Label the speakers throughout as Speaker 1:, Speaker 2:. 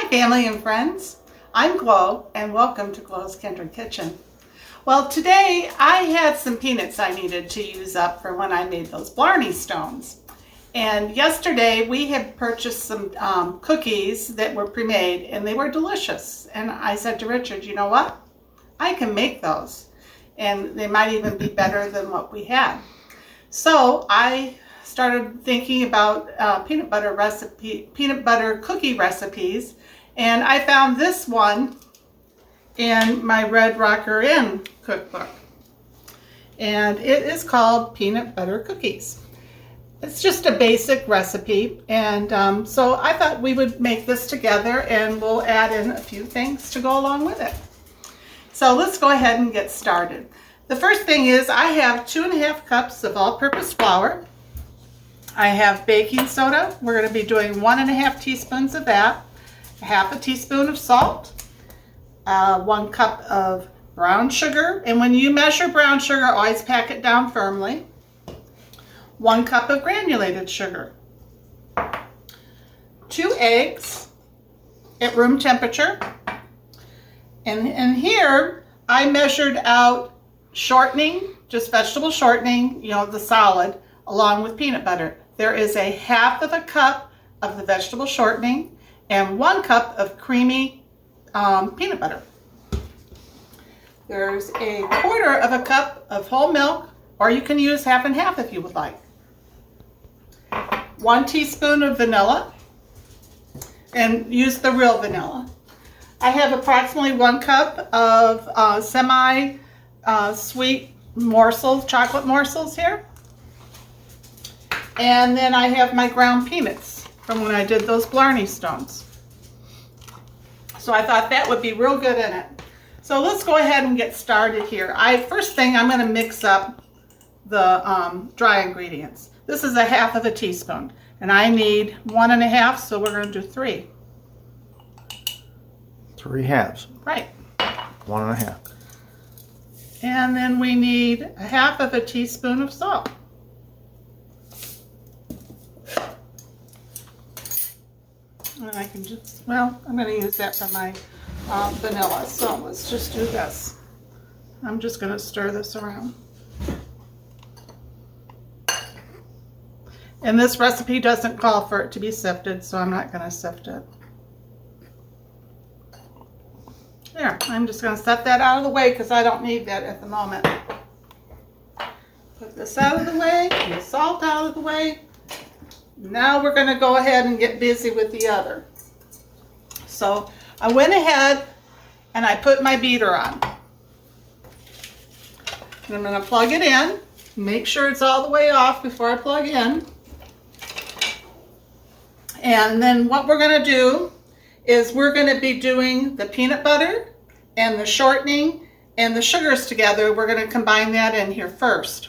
Speaker 1: Hi family and friends, I'm Glo and welcome to Glo's Kindred Kitchen. Well, today I had some peanuts I needed to use up for when I made those Blarney stones. And yesterday we had purchased some cookies that were pre-made and they were delicious. And I said to Richard, you know what? I can make those and they might even be better than what we had. So I started thinking about peanut butter cookie recipes, and I found this one in my Red Rocker Inn cookbook, and it is called peanut butter cookies. It's just a basic recipe, and so I thought we would make this together and we'll add in a few things to go along with it. So let's go ahead and get started. The first thing is I have 2½ cups of all-purpose flour. I have baking soda. We're going to be doing 1½ teaspoons of that, ½ teaspoon of salt, 1 cup of brown sugar, and when you measure brown sugar, always pack it down firmly, 1 cup of granulated sugar, 2 eggs at room temperature, and here I measured out shortening, just vegetable shortening, you know, the solid, along with peanut butter. There is a ½ cup of the vegetable shortening and 1 cup of creamy peanut butter. There's a ¼ cup of whole milk, or you can use half and half if you would like. 1 teaspoon of vanilla, and use the real vanilla. I have approximately 1 cup of semi-sweet morsels, chocolate morsels here. And then I have my ground peanuts from when I did those Blarney stones. So I thought that would be real good in it. So let's go ahead and get started here. First thing, I'm going to mix up the dry ingredients. This is a ½ teaspoon, and I need 1½, so we're going to do 3.
Speaker 2: 3 halves.
Speaker 1: Right.
Speaker 2: 1½.
Speaker 1: And then we need a ½ teaspoon of salt. And I can just, well, I'm going to use that for my vanilla. So let's just do this. I'm just going to stir this around. And this recipe doesn't call for it to be sifted, so I'm not going to sift it. There, I'm just going to set that out of the way because I don't need that at the moment. Put this out of the way, and the salt out of the way. Now we're going to go ahead and get busy with the other. So I went ahead and I put my beater on. And I'm going to plug it in. Make sure it's all the way off before I plug in. And then what we're going to do is we're going to be doing the peanut butter and the shortening and the sugars together. We're going to combine that in here first.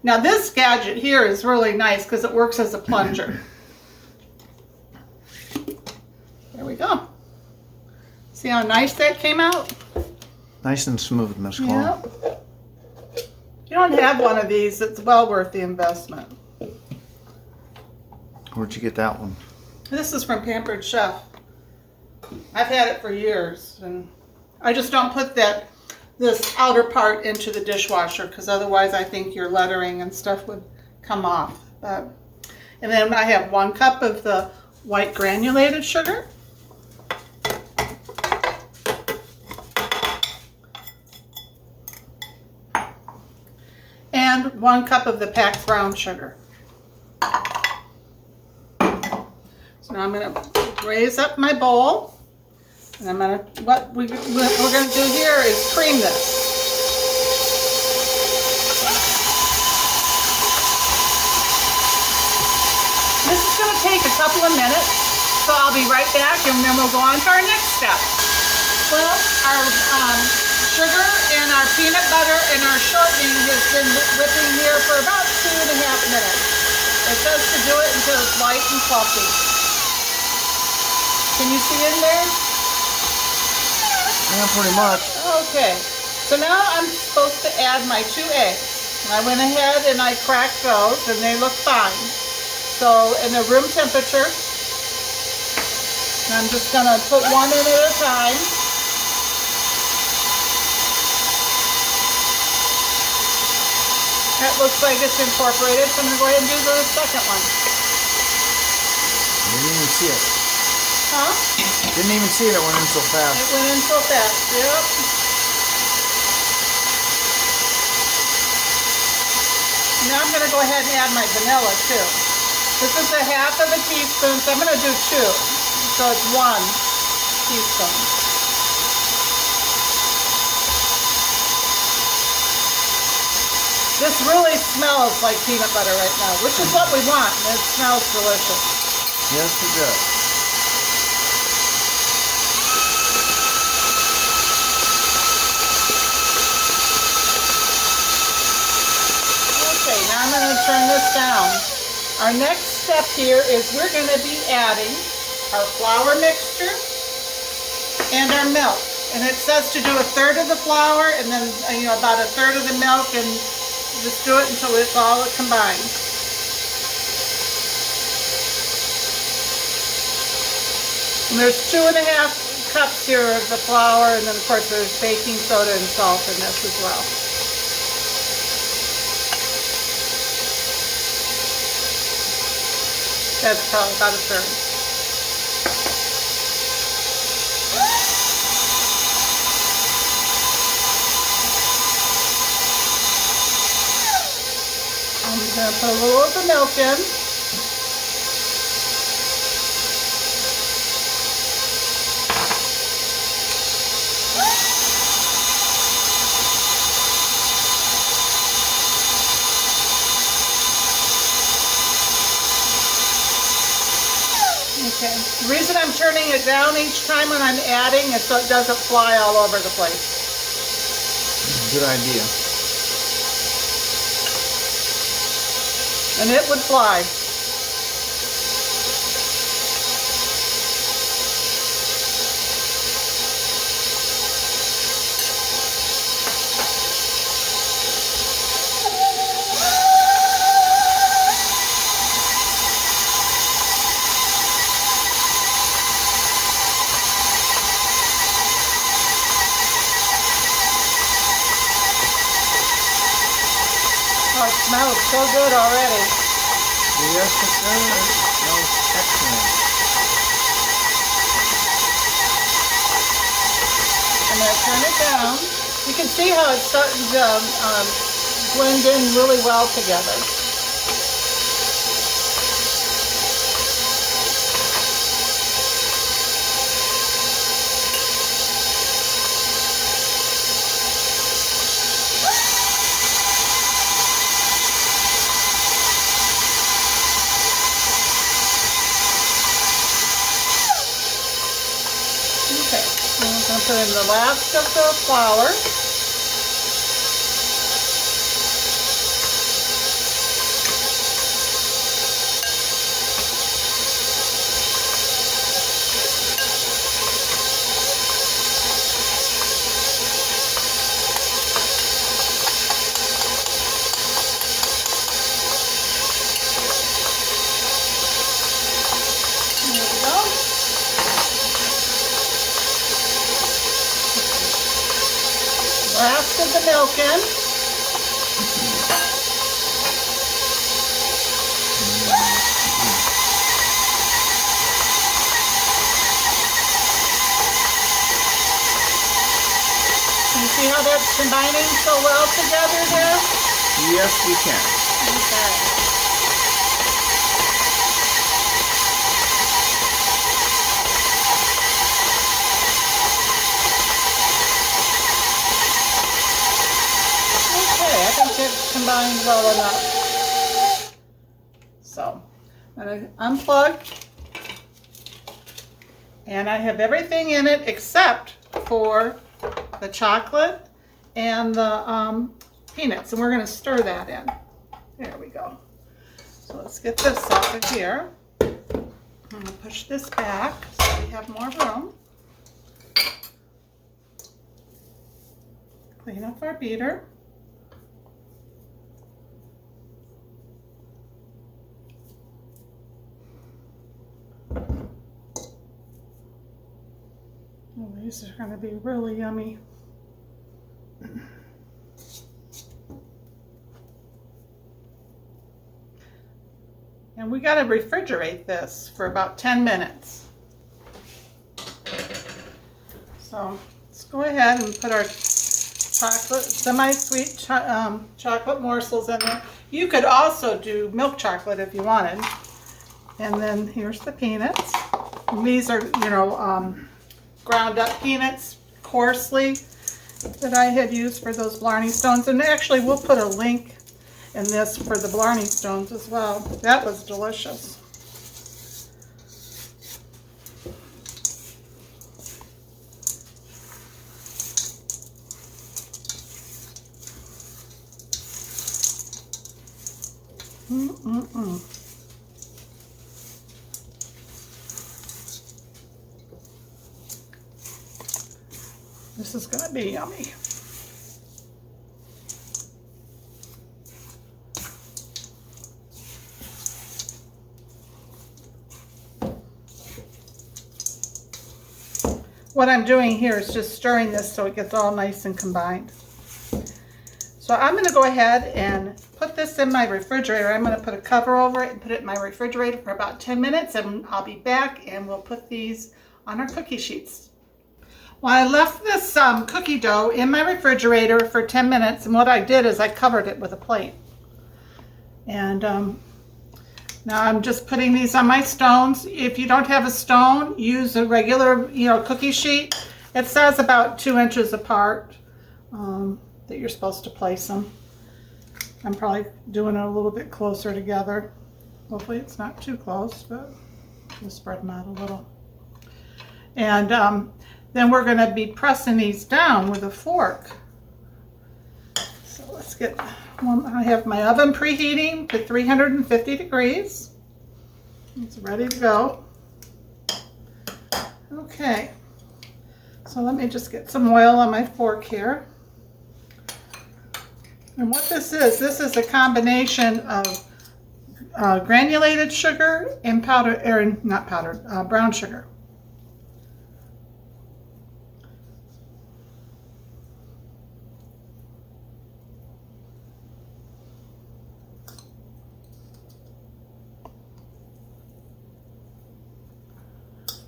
Speaker 1: Now this gadget here is really nice because it works as a plunger. There we go. See how nice that came out?
Speaker 2: Nice and smooth, Miss Glo.
Speaker 1: Yep. If you don't have one of these, it's well worth the investment.
Speaker 2: Where'd you get that one?
Speaker 1: This is from Pampered Chef. I've had it for years, and I just don't put this outer part into the dishwasher because otherwise I think your lettering and stuff would come off. And then I have 1 cup of the white granulated sugar. And 1 cup of the packed brown sugar. So now I'm going to raise up my bowl. And what we're going to do here is cream this. This is going to take a couple of minutes, so I'll be right back and then we'll go on to our next step. Well, our sugar and our peanut butter and our shortening has been whipping here for about 2½ minutes. It says to do it until it's light and fluffy. Can you see in there?
Speaker 2: Yeah, pretty much.
Speaker 1: Okay, so now I'm supposed to add my 2 eggs. And I went ahead and I cracked those and they look fine. So in the room temperature, And I'm just going to put one in at a time. That looks like it's incorporated, so I'm going to go ahead and do the second one.
Speaker 2: Didn't even see it.
Speaker 1: Huh?
Speaker 2: Didn't even see it. It went in so fast.
Speaker 1: It went in so fast. Yep. Now I'm going to go ahead and add my vanilla too. This is a half of a teaspoon, so I'm going to do 2. So it's 1 teaspoon. This really smells like peanut butter right now, which is what we want. It smells delicious.
Speaker 2: Yes, it does.
Speaker 1: Okay, now I'm going to turn this down. Our next step here is we're going to be adding our flour mixture and our milk. And it says to do 1/3 of the flour and then about 1/3 of the milk, and just do it until it's all combined. And there's 2½ cups here of the flour, and then of course there's baking soda and salt in this as well. That's probably about 1/3. I'm going to put a little of the milk in. Okay. The reason I'm turning it down each time when I'm adding is so it doesn't fly all over the place.
Speaker 2: Good idea.
Speaker 1: And it would fly. Oh, it smells so good already.
Speaker 2: Yes, it does. It smells excellent.
Speaker 1: I'm going to turn it down. You can see how it's starting to blend in really well together. Okay, so I'm going to put in the last of the flour. There we go. Last of the milk in. Can you see how that's combining so well together there?
Speaker 2: Yes, we can.
Speaker 1: Okay. Okay, I think it's combined well enough. So, I'm going to unplug. And I have everything in it except for the chocolate and the peanuts. And we're going to stir that in. There we go. So let's get this off of here. I'm going to push this back so we have more room. Clean up our beater. Oh, these are going to be really yummy. And we got to refrigerate this for about 10 minutes. So let's go ahead and put our chocolate, semi-sweet chocolate morsels in there. You could also do milk chocolate if you wanted. And then here's the peanuts. And these are, you know, ground up peanuts coarsely that I had used for those Blarney stones. And actually we'll put a link in this for the Blarney stones as well. That was delicious. This is going to be yummy. What I'm doing here is just stirring this so it gets all nice and combined. So I'm going to go ahead and put this in my refrigerator. I'm going to put a cover over it and put it in my refrigerator for about 10 minutes, and I'll be back and we'll put these on our cookie sheets. Well, I left this cookie dough in my refrigerator for 10 minutes, and what I did is I covered it with a plate. And now I'm just putting these on my stones. If you don't have a stone, use a regular, cookie sheet. It says about 2 inches apart that you're supposed to place them. I'm probably doing it a little bit closer together. Hopefully it's not too close, but we'll spread them out a little. And then we're going to be pressing these down with a fork. So let's get one. I have my oven preheating to 350 degrees. It's ready to go. Okay, so let me just get some oil on my fork here. And what this is a combination of granulated sugar and brown sugar.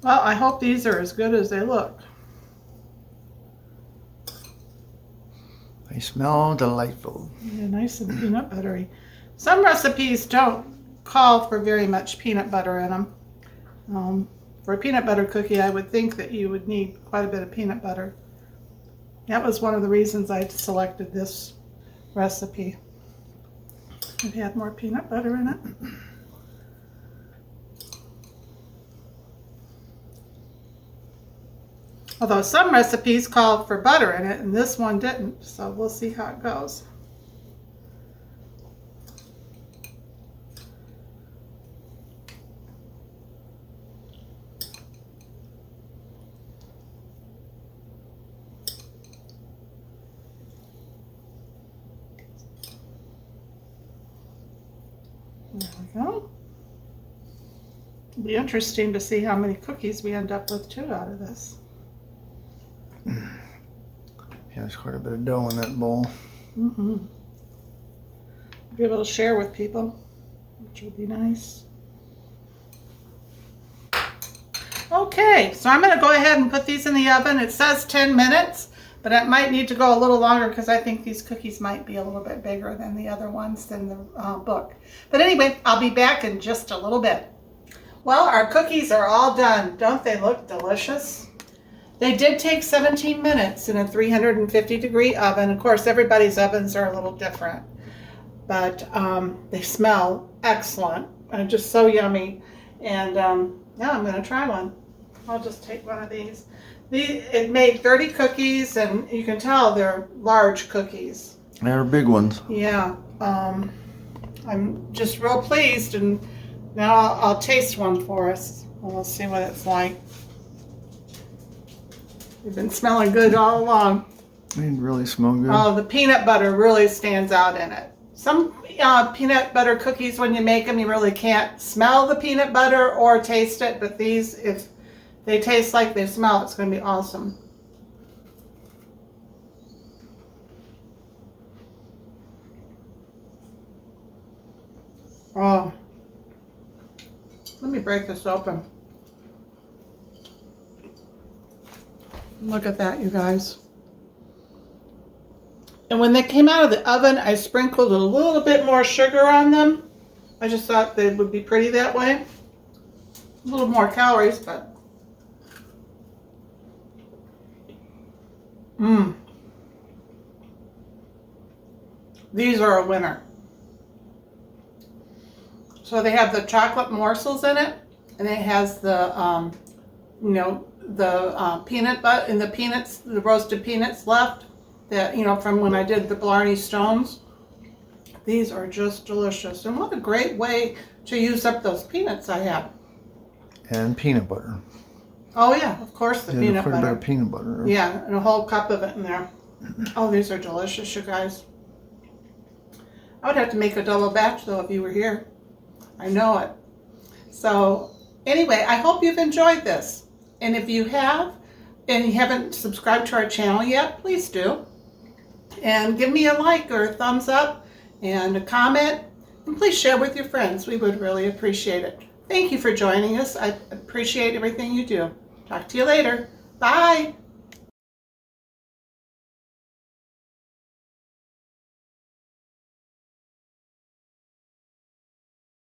Speaker 1: Well, I hope these are as good as they look.
Speaker 2: They smell delightful.
Speaker 1: Yeah, nice and peanut buttery. Some recipes don't call for very much peanut butter in them. For a peanut butter cookie, I would think that you would need quite a bit of peanut butter. That was one of the reasons I selected this recipe. It had more peanut butter in it. Although some recipes call for butter in it, and this one didn't, so we'll see how it goes. There we go. It'll be interesting to see how many cookies we end up with too out of this.
Speaker 2: Yeah, there's quite a bit of dough in that bowl.
Speaker 1: Be able to share with people, which would be nice. Okay, so I'm going to go ahead and put these in the oven. It says 10 minutes, but it might need to go a little longer because I think these cookies might be a little bit bigger than the other ones in the book. But anyway, I'll be back in just a little bit. Well, our cookies are all done. Don't they look delicious? They did take 17 minutes in a 350 degree oven. Of course, everybody's ovens are a little different, but they smell excellent and just so yummy. And yeah, I'm going to try one. I'll just take one of these. It made 30 cookies, and you can tell they're large cookies.
Speaker 2: They're big ones.
Speaker 1: Yeah. I'm just real pleased, and now I'll taste one for us. We'll see what it's like. They've been smelling good all along.
Speaker 2: They really smell good.
Speaker 1: Oh, the peanut butter really stands out in it. Some peanut butter cookies, when you make them, you really can't smell the peanut butter or taste it. But these, if They taste like they smell. It's going to be awesome. Oh, let me break this open. Look at that, you guys. And when they came out of the oven, I sprinkled a little bit more sugar on them. I just thought they would be pretty that way. A little more calories, but these are a winner. So they have the chocolate morsels in it, and it has the, peanut butter and the peanuts, the roasted peanuts left that, from when I did the Blarney Stones. These are just delicious. And what a great way to use up those peanuts I have.
Speaker 2: And peanut butter.
Speaker 1: Oh yeah, of course the peanut
Speaker 2: quite
Speaker 1: butter.
Speaker 2: A bit of peanut butter.
Speaker 1: Yeah, and a whole cup of it in there. Oh, these are delicious, you guys. I would have to make a double batch though if you were here. I know it. So anyway, I hope you've enjoyed this. And if you have, and you haven't subscribed to our channel yet, please do. And give me a like or a thumbs up and a comment. And please share with your friends. We would really appreciate it. Thank you for joining us. I appreciate everything you do. Talk to you later. Bye.